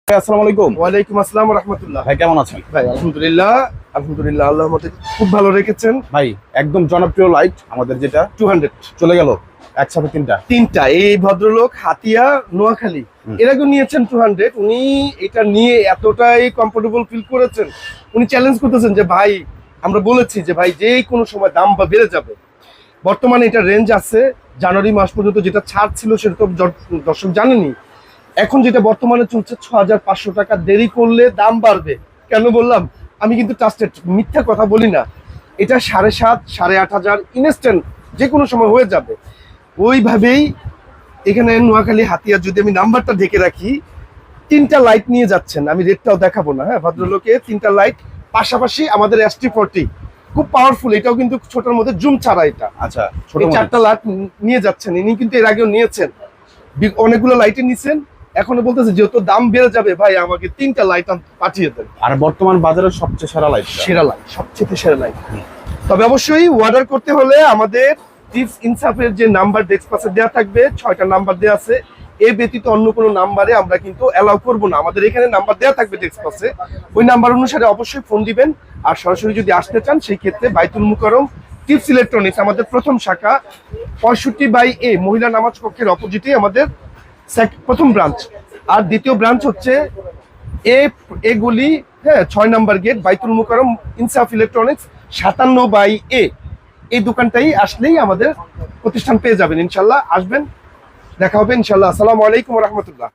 আসসালামু আলাইকুম। ওয়ালাইকুম আসসালাম ওয়া রাহমাতুল্লাহ। ভাই কেমন আছেন? ভাই আলহামদুলিল্লাহ, আলহামদুলিল্লাহ আল্লাহর রহমতে খুব ভালো রেখেছেন। ভাই একদম জনপ্রিয় লাইট আমাদের যেটা 200 চলে গেল একসাথে তিনটা। এই ভদ্রলোক হাতিয়া নোয়াখালী এর আগেও নিয়েছেন 200। উনি এটা নিয়ে এতটাই কমফোর্টেবল ফিল করেছেন, উনি চ্যালেঞ্জ করতেছেন যে ভাই আমরা বলেছি যে ভাই যে কোনো সময় দাম বা বেড়ে যাবে। বর্তমানে এটা রেঞ্জ আছে জানুয়ারি মাস পর্যন্ত, যেটা ছাড় ছিল সেটা তো দর্শক জানেনি। এখন যেটা বর্তমানে চলছে 6500 টাকা, দেরি করলে দাম বাড়বে। কেন বললাম? আমি কিন্তু ট্রাস্টেড, মিথ্যা কথা বলি না। এটা 7,500 8,500 ইনস্ট্যান্ট যে কোনো সময় হয়ে যাবে। ওইভাবেই এখানে নোয়াখালী হাতিয়া, যদি আমি নাম্বারটা ঢেকে রাখি, 3টা লাইট নিয়ে যাচ্ছেন। আমি রেটটাও দেখাবো না, হ্যাঁ ভদ্রলোকে 3টা লাইট, পাশাপাশি আমাদের ST40 খুব পাওয়ারফুল, এটাও কিন্তু ছোটর মধ্যে জুম ছাড়া। এটা আচ্ছা, এই 4টা লাইট নিয়ে যাচ্ছেন। ইনি কিন্তু এর আগেও নিয়েছেন, অনেকগুলো লাইটে নিছেন। এখনো বলতেছে যেহেতু দাম বেড়ে যাবে ভাই আমাকে 3টা লাইট পাঠিয়ে দেন। আর বর্তমান বাজারের সবচেয়ে সেরা লাইট, সবচেয়ে সেরা লাইট। তবে অবশ্যই অর্ডার করতে হলে আমাদের টিপস ইনসাফের যে নাম্বার ডেস্ক পাশে দেওয়া থাকবে, 6টা নাম্বার দেওয়া আছে। এ ব্যতীত অন্য কোনো নাম্বারে আমরা কিন্তু অ্যালাউ করবো না। আমাদের এখানে নাম্বার দেওয়া থাকবে ডেস্ক পাশে, ওই নাম্বার অনুসারে অবশ্যই ফোন দিবেন। আর সরাসরি যদি আসতে চান সেই ক্ষেত্রে বাইতুল মুকাররম টিপস ইলেকট্রনিক্স আমাদের প্রথম শাখা 65/A মহিলা নামাজ কক্ষের অপোজিটে আমাদের প্রথম ব্রাঞ্চ। আর দ্বিতীয় ব্রাঞ্চ হচ্ছে এ গলি, হ্যাঁ 6 নাম্বার গেট, বাইতুল মুকাররম ইনসাফ ইলেকট্রনিক্স 57/A। এই দোকানটাই আসলেই আমাদের প্রতিষ্ঠান পেয়ে যাবেন। ইনশাল্লাহ আসবেন, দেখা হবে ইনশাল্লাহ। আসসালামু আলাইকুম ওয়া রাহমাতুল্লাহ।